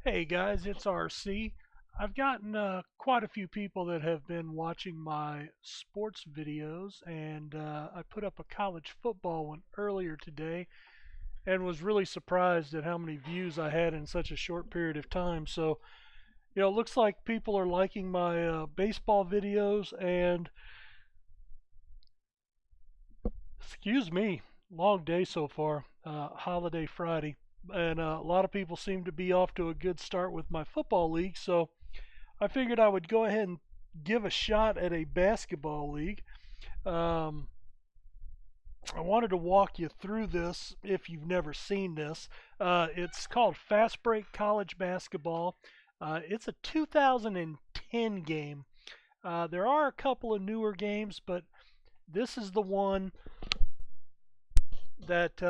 Hey guys, it's RC. I've gotten quite a few people that have been watching my sports videos, and I put up a college football one earlier today and was really surprised at how many views I had in such a short period of time. So, it looks like people are liking my baseball videos, and excuse me, long day so far, holiday Friday. And a lot of people seem to be off to a good start with my football league, so I figured I would go ahead and give a shot at a basketball league. Um, I wanted to walk you through this if you've never seen this. It's called Fast Break College Basketball. It's a 2010 game. There are a couple of newer games, but this is the one that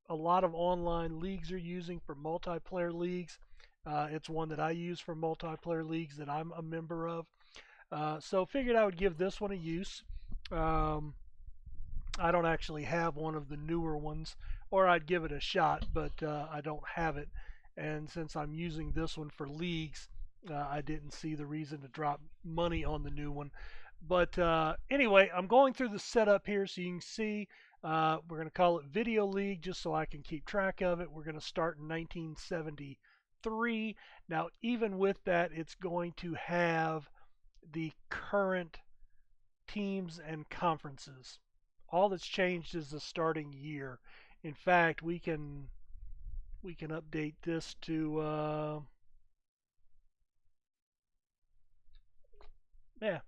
a lot of online leagues are using for multiplayer leagues. It's one that I use for multiplayer leagues that I'm a member of. So figured I would give this one a use. Um, I don't actually have one of the newer ones, or I'd give it a shot, but I don't have it. And since I'm using this one for leagues, I didn't see the reason to drop money on the new one. But anyway, I'm going through the setup here so you can see. We're going to call it Video League just so I can keep track of it. We're going to start in 1973. Now, even with that, it's going to have the current teams and conferences. All that's changed is the starting year. In fact, we can update this to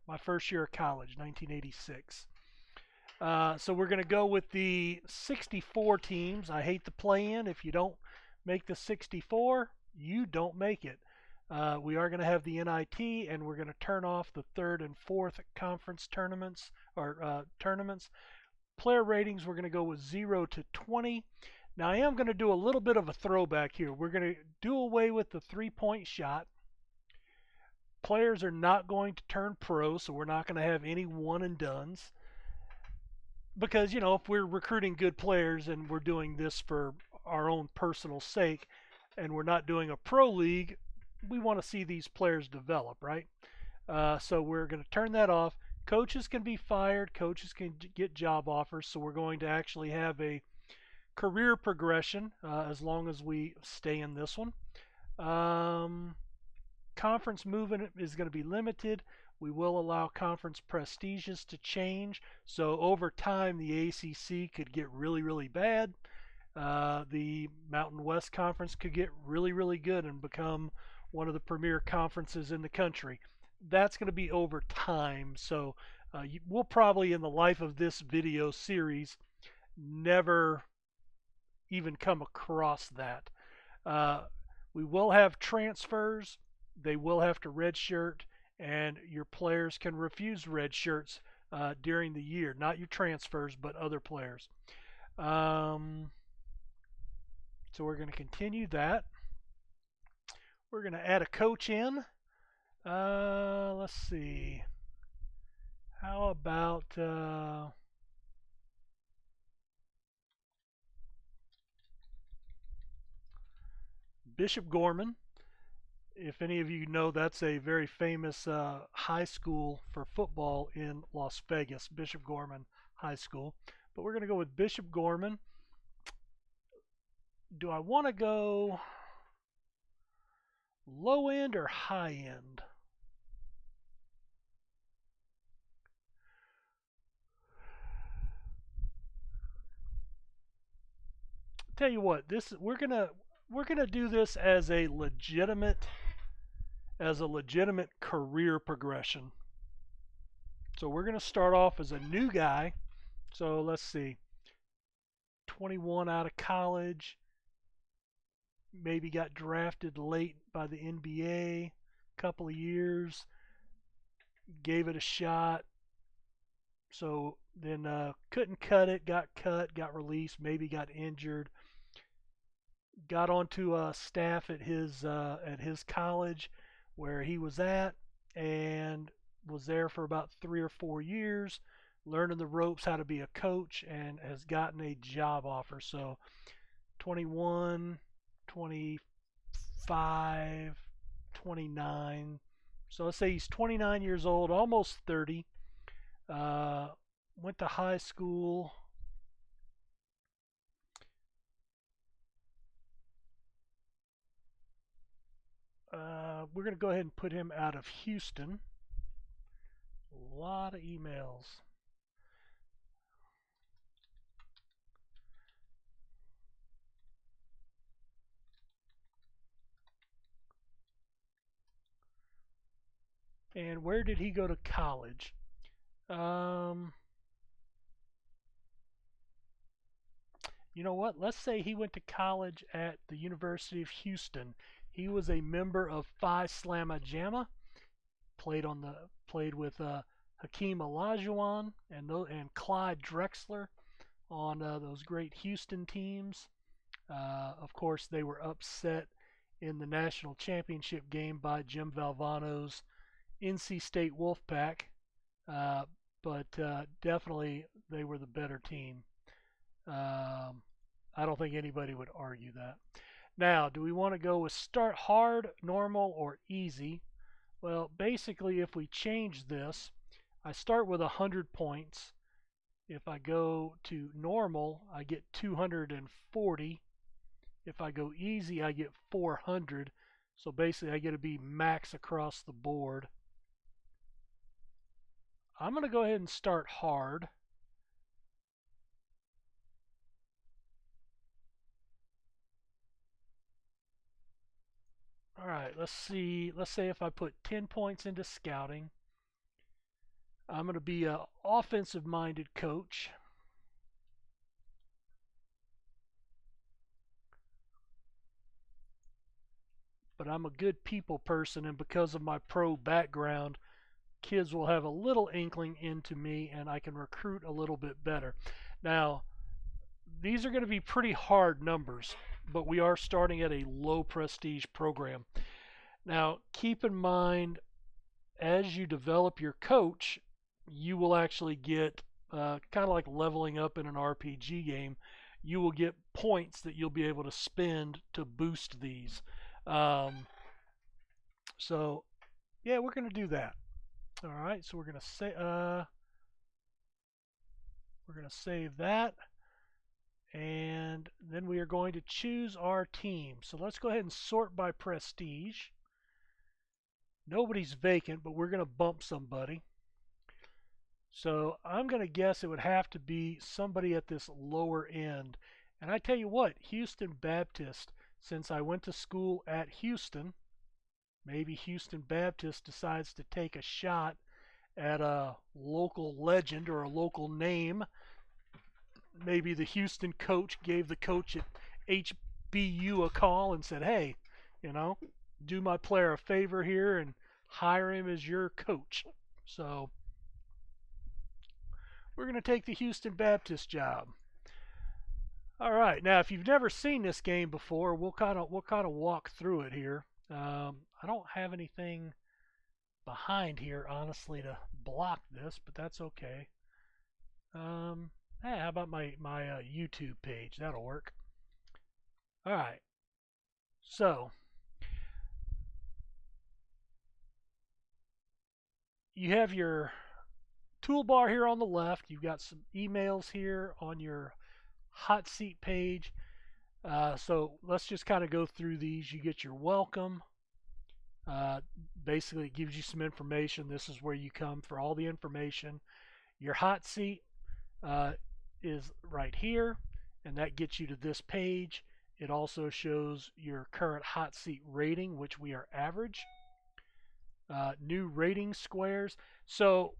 my first year of college, 1986. So we're going to go with the 64 teams. I hate the play-in. If you don't make the 64, you don't make it. We are going to have the NIT, and we're going to turn off the third and fourth conference tournaments or tournaments. Player ratings, we're going to go with 0 to 20. Now, I am going to do a little bit of a throwback here. We're going to do away with the three-point shot. Players are not going to turn pro, so we're not going to have any one and dones. Because, if we're recruiting good players and we're doing this for our own personal sake and we're not doing a pro league, we want to see these players develop, right? So we're going to turn that off. Coaches can be fired. Coaches can get job offers. So we're going to actually have a career progression as long as we stay in this one. Conference movement is going to be limited. We will allow conference prestiges to change. So over time, the ACC could get really, really bad. The Mountain West Conference could get really, really good and become one of the premier conferences in the country. That's going to be over time. So we'll probably, in the life of this video series, never even come across that. We will have transfers. They will have to redshirt, and your players can refuse red shirts during the year. Not your transfers, but other players. So we're going to continue that. We're going to add a coach in. Let's see. How about Bishop Gorman? If any of you know, that's a very famous high school for football in Las Vegas, Bishop Gorman High School. But we're going to go with Bishop Gorman. Do I want to go low end or high end? Tell you what, we're gonna do this as a legitimate career progression. So we're going to start off as a new guy. So let's see, 21 out of college, maybe got drafted late by the NBA, couple of years, gave it a shot. So then couldn't cut it, got cut, got released, maybe got injured, got onto staff at his college where he was at, and was there for about 3 or 4 years, learning the ropes how to be a coach, and has gotten a job offer. So 21, 24, 29. So let's say he's 29 years old, almost 30. Went to high school. We're going to go ahead and put him out of Houston. A lot of emails. And where did he go to college? You know what? Let's say he went to college at the University of Houston. He was a member of Phi Slamma Jamma. Played with Hakeem Olajuwon and Clyde Drexler on those great Houston teams. Of course, they were upset in the national championship game by Jim Valvano's NC State Wolfpack, but definitely they were the better team. I don't think anybody would argue that. Now, do we want to go with start hard, normal, or easy? Well, basically, if we change this, I start with 100 points. If I go to normal, I get 240. If I go easy, I get 400. So basically, I get to be max across the board. I'm going to go ahead and start hard. All right, let's see. Let's say if I put 10 points into scouting, I'm going to be an offensive-minded coach. But I'm a good people person, and because of my pro background, kids will have a little inkling into me, and I can recruit a little bit better. Now, these are going to be pretty hard numbers, but we are starting at a low prestige program. Now, keep in mind, as you develop your coach, you will actually get kind of like leveling up in an RPG game. You will get points that you'll be able to spend to boost these. So, yeah, we're going to do that. All right, so we're going to save that, and then we are going to choose our team. So let's go ahead and sort by prestige. Nobody's vacant, but we're going to bump somebody. So I'm going to guess it would have to be somebody at this lower end. And I tell you what, Houston Baptist, since I went to school at Houston, maybe Houston Baptist decides to take a shot at a local legend or a local name. Maybe the Houston coach gave the coach at HBU a call and said, hey, do my player a favor here and hire him as your coach. So we're going to take the Houston Baptist job. All right, now if you've never seen this game before, we'll kind of walk through it here. I don't have anything behind here, honestly, to block this, but that's okay. Hey, how about my YouTube page? That'll work. All right. So you have your toolbar here on the left. You've got some emails here on your hot seat page. So let's just kind of go through these. You get your welcome. Basically, it gives you some information. This is where you come for all the information. Your hot seat is right here, and that gets you to this page. It also shows your current hot seat rating, which we are average. New rating squares. So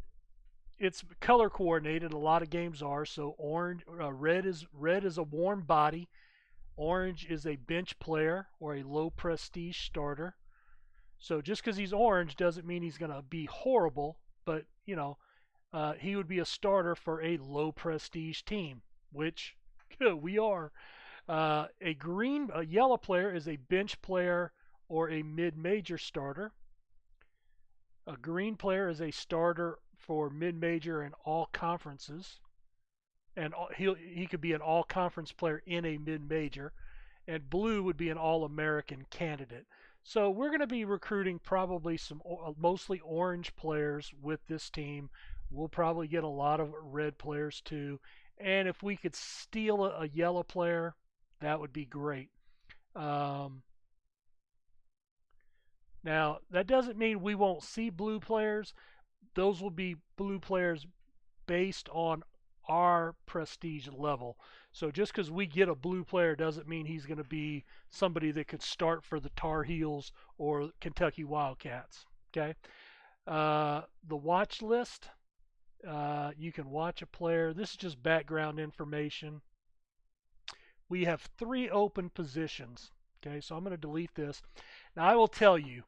it's color coordinated. A lot of games are. So orange, red is a warm body. Orange is a bench player or a low prestige starter. So just because he's orange doesn't mean he's going to be horrible, but he would be a starter for a low prestige team, which we are. A yellow player is a bench player or a mid-major starter. A green player is a starter for mid-major and all conferences, and he could be an all-conference player in a mid-major. and blue would be an All-American candidate. So we're going to be recruiting probably some mostly orange players with this team. We'll probably get a lot of red players too. And if we could steal a yellow player, that would be great. Um, Now, that doesn't mean we won't see blue players. Those will be blue players based on our prestige level. So just because we get a blue player doesn't mean he's going to be somebody that could start for the Tar Heels or Kentucky Wildcats. Okay. The watch list, you can watch a player. This is just background information. We have 3 open positions. Okay, so I'm going to delete this. Now I will tell you,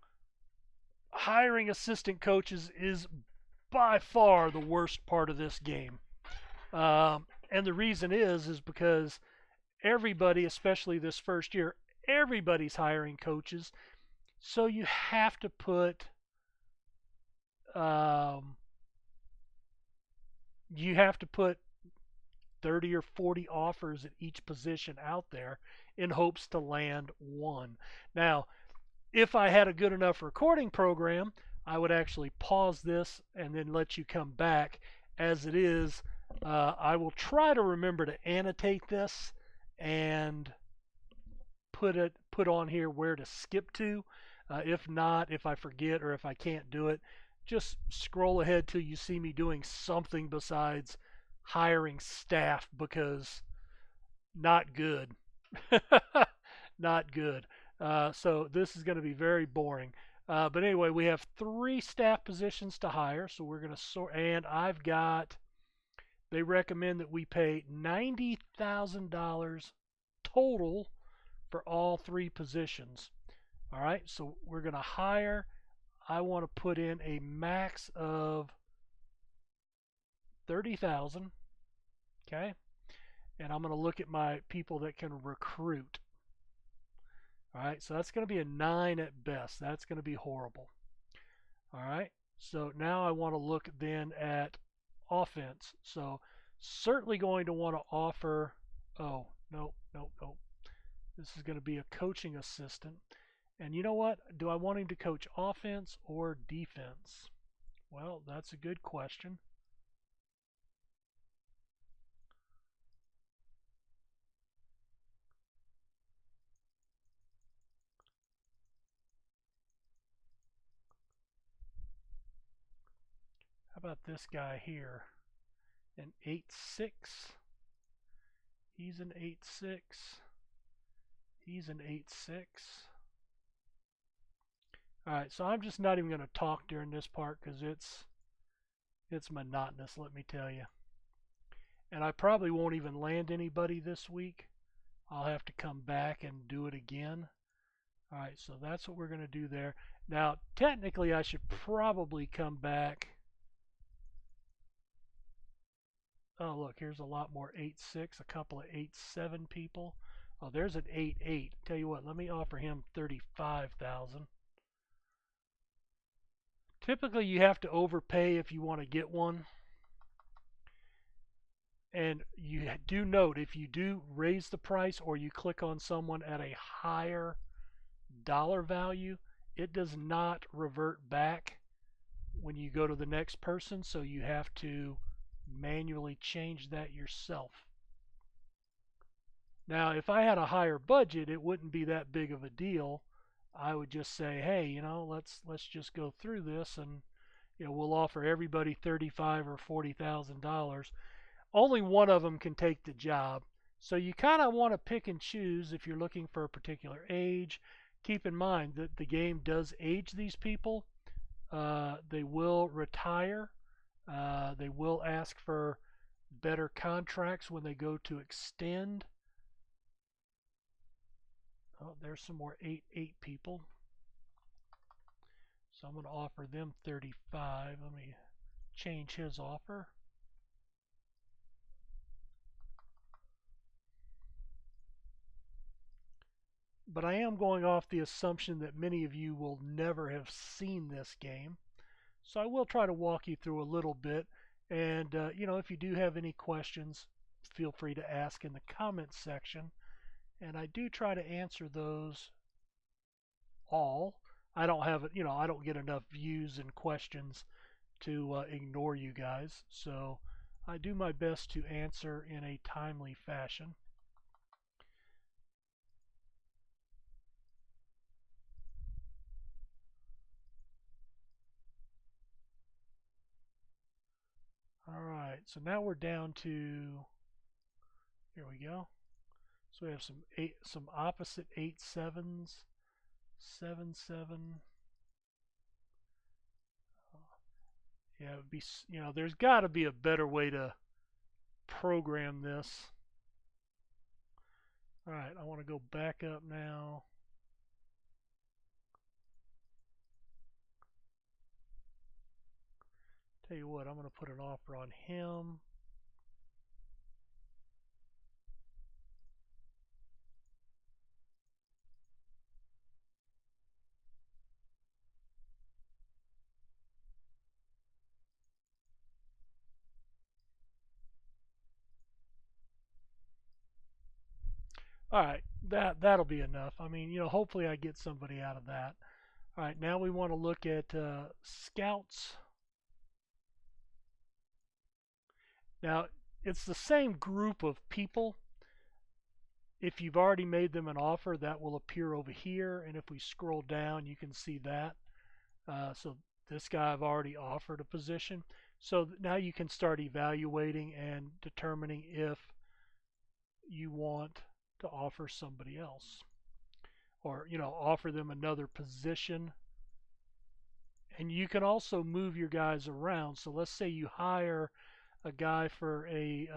hiring assistant coaches is by far the worst part of this game. And the reason is because everybody, especially this first year, everybody's hiring coaches. So you have to put um, 30 or 40 offers at each position out there in hopes to land one. Now, if I had a good enough recording program, I would actually pause this and then let you come back. As it is, I will try to remember to annotate this and put on here where to skip to. If not, if I forget or if I can't do it, just scroll ahead till you see me doing something besides hiring staff, because not good. Not good. So this is going to be very boring. But anyway, we have 3 staff positions to hire, so we're going to sort. And they recommend that we pay $90,000 total for all 3 positions. All right, so we're going to hire. I want to put in a max of 30,000. Okay, and I'm going to look at my people that can recruit. All right, so that's going to be a 9 at best. That's going to be horrible. All right, so now I want to look then at offense. So certainly going to want to offer, oh, no. This is going to be a coaching assistant. And you know what? Do I want him to coach offense or defense? Well, that's a good question. How about this guy here? An 8-6. He's an 8-6. He's an 8-6. Alright, so I'm just not even going to talk during this part because it's monotonous, let me tell you. And I probably won't even land anybody this week. I'll have to come back and do it again. Alright, so that's what we're going to do there. Now, technically, I should probably come back. Oh, look, here's a lot more 8-6, a couple of 8-7 people. Oh, there's an 8-8. Tell you what, let me offer him 35,000. Typically, you have to overpay if you want to get one. And you do note, if you do raise the price or you click on someone at a higher dollar value, it does not revert back when you go to the next person, so you have to manually change that yourself. Now, if I had a higher budget, it wouldn't be that big of a deal. I would just say, hey, let's just go through this, and we'll offer everybody $35,000 or $40,000. Only one of them can take the job, so you kind of want to pick and choose if you're looking for a particular age. Keep in mind that the game does age these people. They will retire. They will ask for better contracts when they go to extend. Oh, there's some more 8-8 people. So I'm going to offer them 35. Let me change his offer. But I am going off the assumption that many of you will never have seen this game. So I will try to walk you through a little bit. And, if you do have any questions, feel free to ask in the comments section. and I do try to answer those all. I don't have it, I don't get enough views and questions to ignore you guys, so I do my best to answer in a timely fashion. All right, so now we're down to, here we go. So we have some opposite 8 7s, 7 7. Yeah, it would be, there's got to be a better way to program this. All right, I want to go back up now. Tell you what, I'm going to put an offer on him. All right, that'll be enough. I mean, hopefully I get somebody out of that. All right, now we want to look at scouts. Now, it's the same group of people. If you've already made them an offer, that will appear over here. And if we scroll down, you can see that. So this guy I've already offered a position. So now you can start evaluating and determining if you want to offer somebody else, or offer them another position. And you can also move your guys around. So let's say you hire a guy for a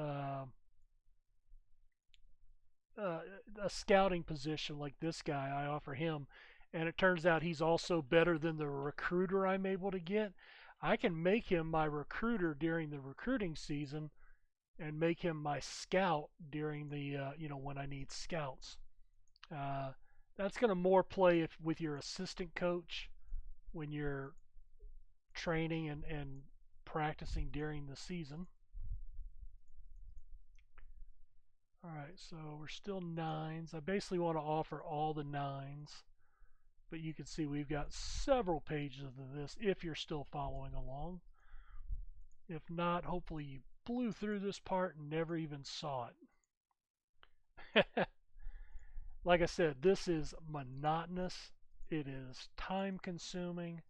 scouting position like this guy. I offer him, and it turns out he's also better than the recruiter I'm able to get. I can make him my recruiter during the recruiting season and make him my scout during the when I need scouts. That's going to more play with your assistant coach when you're training and practicing during the season. All right, so we're still 9s. I basically want to offer all the 9s, but you can see we've got several pages of this if you're still following along. If not, hopefully you blew through this part and never even saw it. Like I said, this is monotonous. It is time consuming.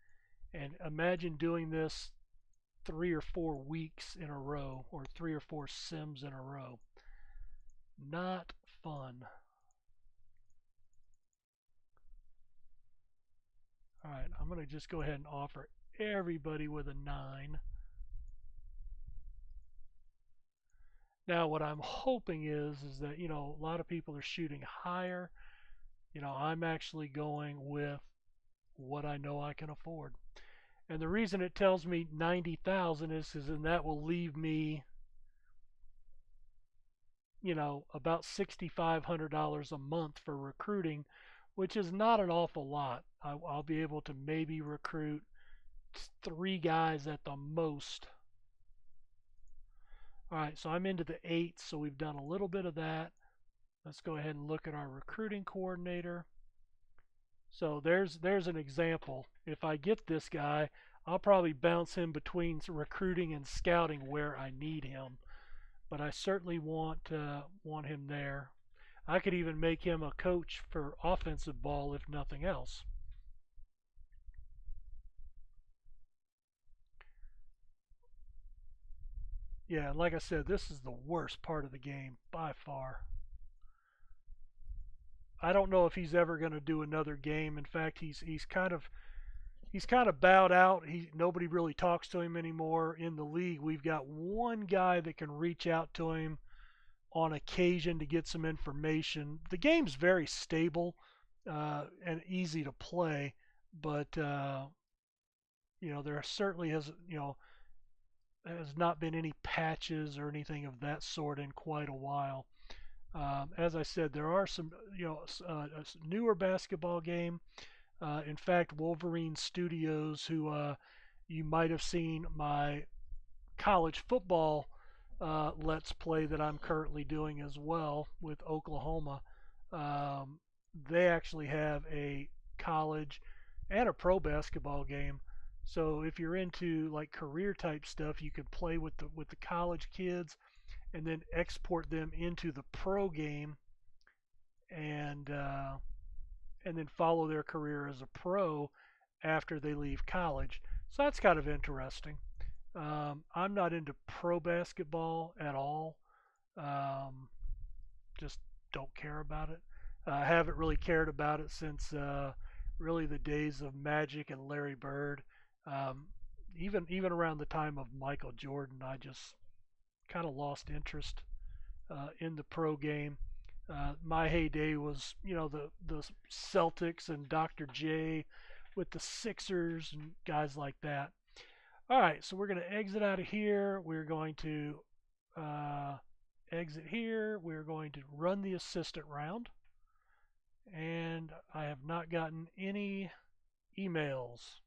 And imagine doing this 3 or 4 weeks in a row, or 3 or 4 sims in a row. Not fun. All right, I'm going to just go ahead and offer everybody with a 9. Now, what I'm hoping is that, a lot of people are shooting higher. I'm actually going with what I know I can afford. And the reason it tells me 90,000 is and that will leave me, about $6,500 a month for recruiting, which is not an awful lot. I'll be able to maybe recruit 3 guys at the most. All right, so I'm into the 8s, so we've done a little bit of that. Let's go ahead and look at our recruiting coordinator. So there's an example. If I get this guy, I'll probably bounce him between recruiting and scouting where I need him. But I certainly want him there. I could even make him a coach for offensive ball if nothing else. Yeah, like I said, this is the worst part of the game by far. I don't know if he's ever going to do another game. In fact, he's kind of bowed out. Nobody really talks to him anymore in the league. We've got one guy that can reach out to him on occasion to get some information. The game's very stable and easy to play, but there certainly has not been any patches or anything of that sort in quite a while. As I said, there are some a newer basketball game. In fact, Wolverine Studios, who you might have seen my college football Let's Play that I'm currently doing as well with Oklahoma. Um, they actually have a college and a pro basketball game. So if you're into like career type stuff, you can play with the college kids and then export them into the pro game and uh, and then follow their career as a pro after they leave college. So that's kind of interesting. I'm not into pro basketball at all. Um, just don't care about it. I haven't really cared about it since really the days of Magic and Larry Bird. Um, even around the time of Michael Jordan, I just kind of lost interest in the pro game. My heyday was, the Celtics and Dr. J with the Sixers and guys like that. All right, so we're going to exit out of here. We're going to uh, exit here. We're going to run the assistant round. And I have not gotten any emails.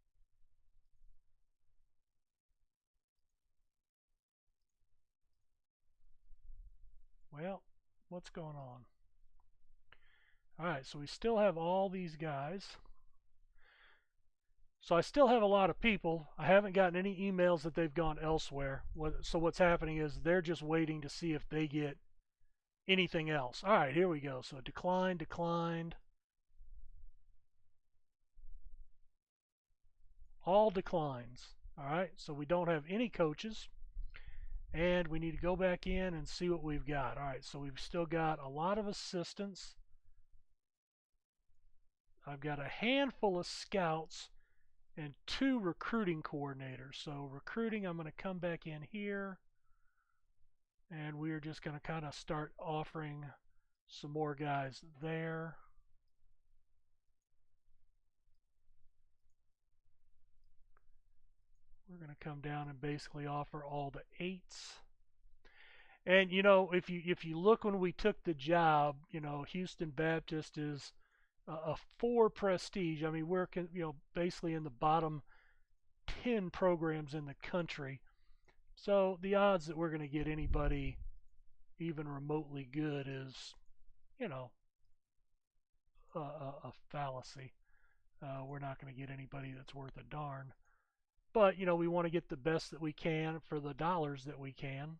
Well, what's going on? All right, so we still have all these guys. So I still have a lot of people. I haven't gotten any emails that they've gone elsewhere. So what's happening is they're just waiting to see if they get anything else. All right, here we go. So declined, declined. All declines. All right, so we don't have any coaches. And we need to go back in and see what we've got. All right, so we've still got a lot of assistants. I've got a handful of scouts and 2 recruiting coordinators. So recruiting, I'm going to come back in here and we're just going to kind of start offering some more guys there. We're going to come down and basically offer all the 8s. And if you look when we took the job, Houston Baptist is a 4 prestige. I mean, we're basically in the bottom 10 programs in the country. So the odds that we're going to get anybody even remotely good is, you know, a fallacy. We're not going to get anybody that's worth a darn. But we want to get the best that we can for the dollars that we can.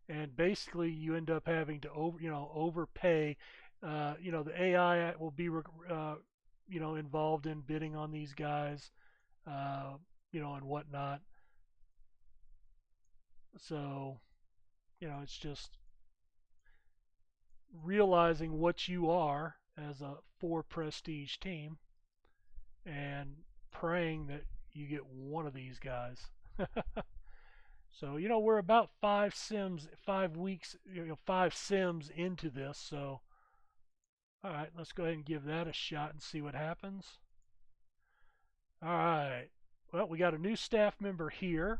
And basically, you end up having to overpay. The AI will be involved in bidding on these guys, and whatnot. So, it's just realizing what you are as a 4 prestige team and praying that you get one of these guys. So, we're about 5 weeks, 5 sims into this. So, all right, let's go ahead and give that a shot and see what happens. All right. Well, we got a new staff member here,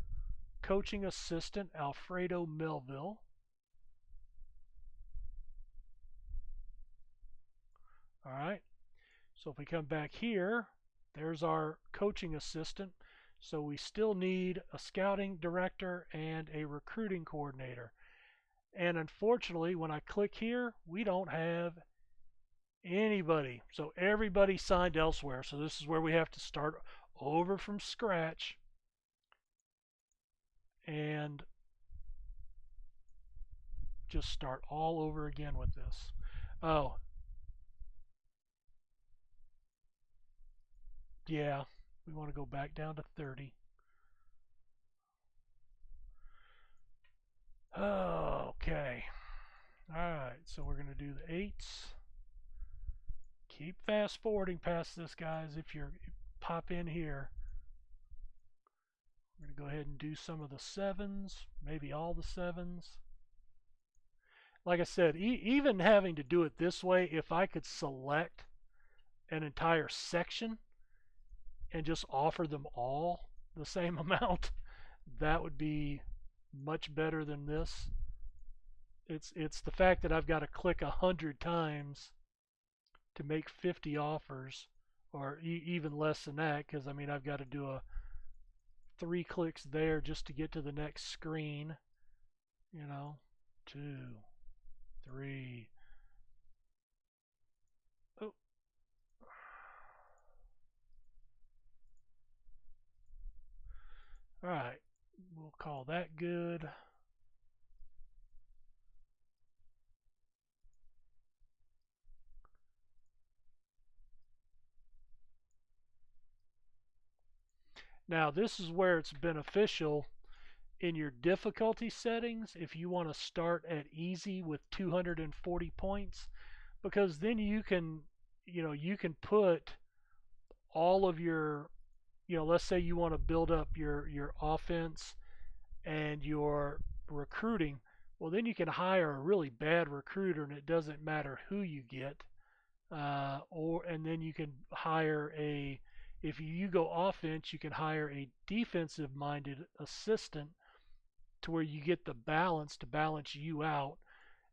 coaching assistant Alfredo Melville. All right. So if we come back here, there's our coaching assistant. So we still need a scouting director and a recruiting coordinator. And unfortunately, when I click here, we don't have anybody. So everybody signed elsewhere. So this is where we have to start over from scratch and just start all over again with this. Oh, yeah, we want to go back down to 30. Okay. Alright, so we're going to do the 8s. Keep fast forwarding past this, guys, if you pop in here. We're going to go ahead and do some of the 7s, maybe all the 7s. Like I said, even having to do it this way, if I could select an entire section and just offer them all the same amount, that would be much better than this. It's the fact that I've got to click 100 times to make 50 offers, or even less than that, because I've got to do 3 clicks there just to get to the next screen. 2, 3. Oh. All right. We'll call that good. Now, this is where it's beneficial in your difficulty settings if you want to start at easy with 240 points, because then you can, you can put all of your, let's say you want to build up your offense and your recruiting. Well, then you can hire a really bad recruiter, and it doesn't matter who you get. And then you can hire a, if you go offense, you can hire a defensive-minded assistant to where you get the balance to balance you out,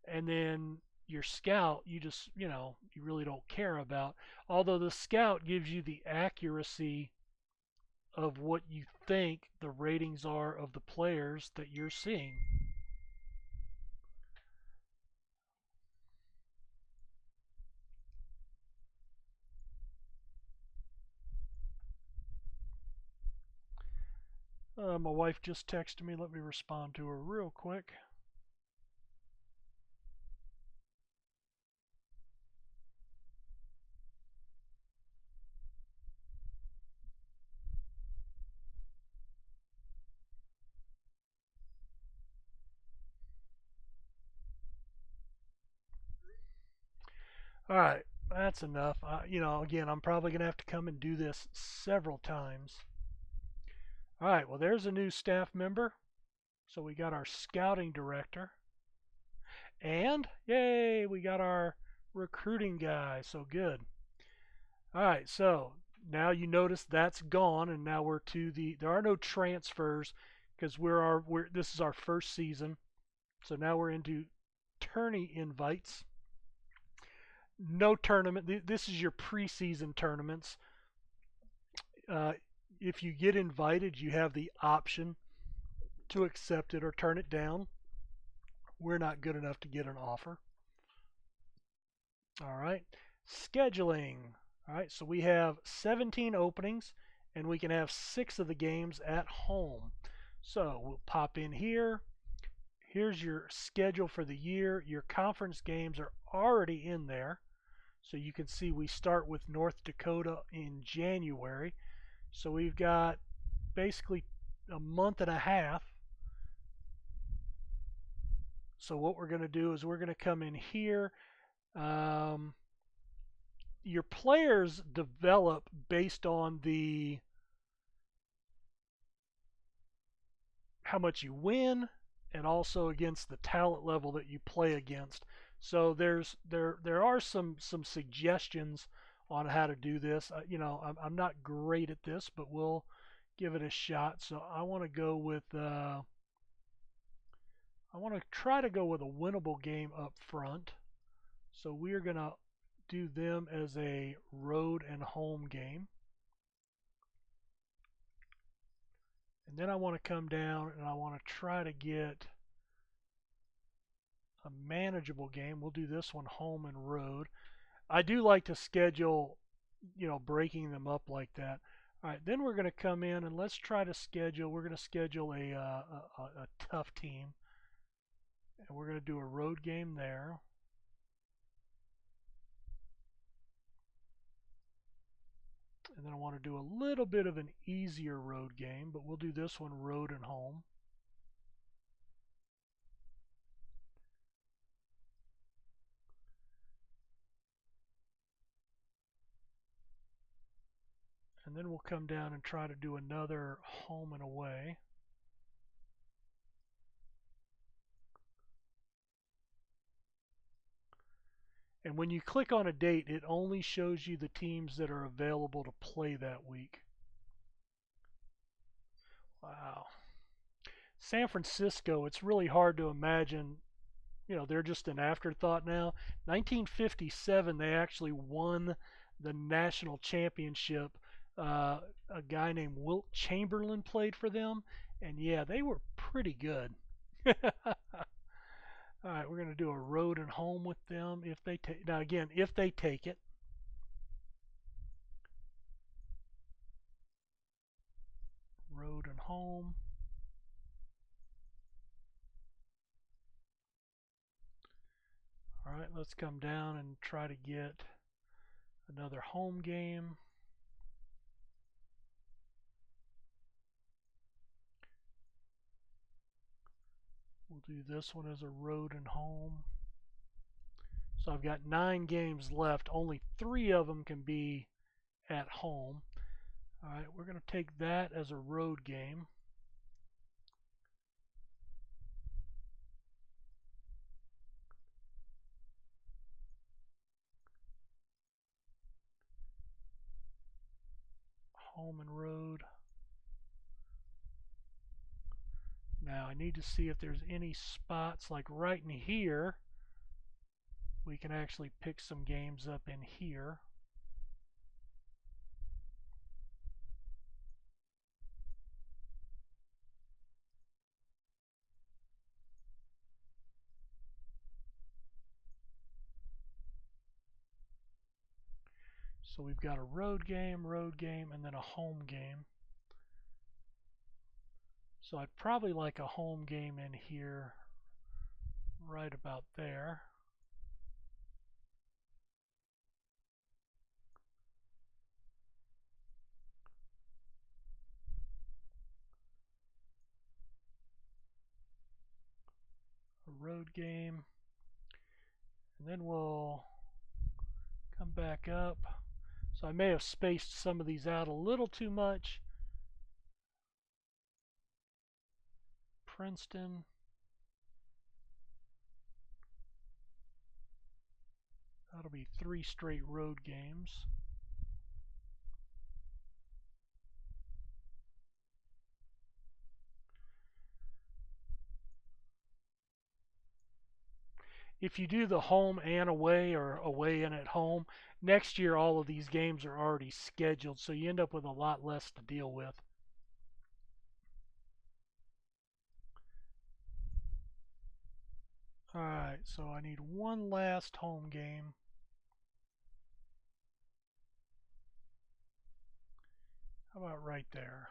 and then your scout you just, you really don't care about. Although the scout gives you the accuracy of what you think the ratings are of the players that you're seeing. My wife just texted me. Let me respond to her real quick. All right, that's enough. Again, I'm probably going to have to come and do this several times. All right, well, there's a new staff member. So we got our scouting director. And, yay, we got our recruiting guy. So good. All right, so now you notice that's gone, and now we're to the. There are no transfers because this is our first season. So now we're into tourney invites. No tournament. This is your preseason tournaments. Uh, if you get invited, you have the option to accept it or turn it down. We're not good enough to get an offer. All right. Scheduling. All right. So we have 17 openings, and we can have 6 of the games at home. So we'll pop in here. Here's your schedule for the year. Your conference games are already in there. So you can see we start with North Dakota in January. So we've got basically a month and a half. So what we're going to do is we're going to come in here. Your players develop based on how much you win, and also against the talent level that you play against. So there are some suggestions on how to do this. I'm not great at this, but we'll give it a shot. So I want to go with I want to try to go with a winnable game up front. So we are going to do them as a road and home game. And then I want to come down and I want to try to get a manageable game. We'll do this one home and road. I do like to schedule, breaking them up like that. All right, then we're going to come in and let's try to schedule. We're going to schedule a tough team. And we're going to do a road game there. And then I want to do a little bit of an easier road game, but we'll do this one road and home. And then we'll come down and try to do another home and away. And when you click on a date, it only shows you the teams that are available to play that week. Wow. San Francisco, it's really hard to imagine, they're just an afterthought now. 1957, they actually won the national championship. A guy named Wilt Chamberlain played for them, and yeah, they were pretty good. All right, we're going to do a road and home with them if they take. Now again, if they take it. Road and home. All right, let's come down and try to get another home game. We'll do this one as a road and home. So I've got 9 games left. Only 3 of them can be at home. All right, we're going to take that as a road game. Home and road. Now I need to see if there's any spots like right in here. We can actually pick some games up in here. So we've got a road game, and then a home game. So I'd probably like a home game in here right about there. A road game. And then we'll come back up. So I may have spaced some of these out a little too much. Princeton. That'll be 3 straight road games. If you do the home and away or away and at home, next year all of these games are already scheduled, so you end up with a lot less to deal with. Alright, so I need one last home game. How about right there?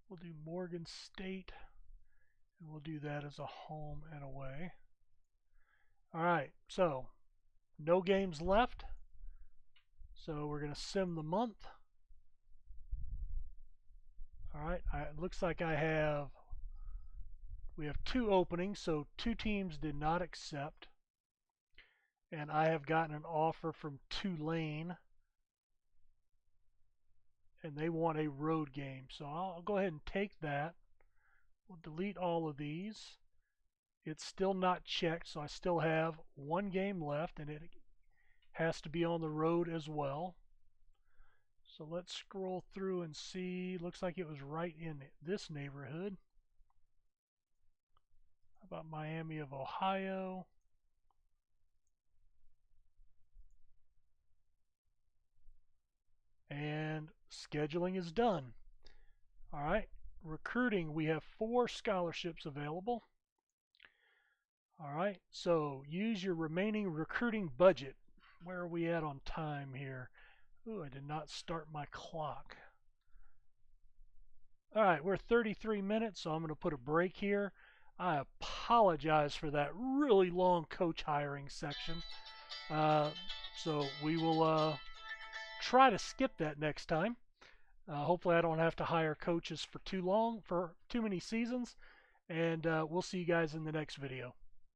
We'll do Morgan State, and we'll do that as a home and away. Alright, so no games left. So we're going to sim the month. Alright, it looks like we have 2 openings, so 2 teams did not accept. And I have gotten an offer from Tulane, and they want a road game. So I'll go ahead and take that. We'll delete all of these. It's still not checked, so I still have 1 game left, and it has to be on the road as well. So let's scroll through and see. Looks like it was right in this neighborhood. How about Miami of Ohio? And scheduling is done. All right, recruiting, we have 4 scholarships available. All right, so use your remaining recruiting budget. Where are we at on time here? Ooh, I did not start my clock. All right, we're 33 minutes, so I'm going to put a break here. I apologize for that really long coach hiring section. So we will try to skip that next time. Hopefully I don't have to hire coaches for too long, for too many seasons. And we'll see you guys in the next video.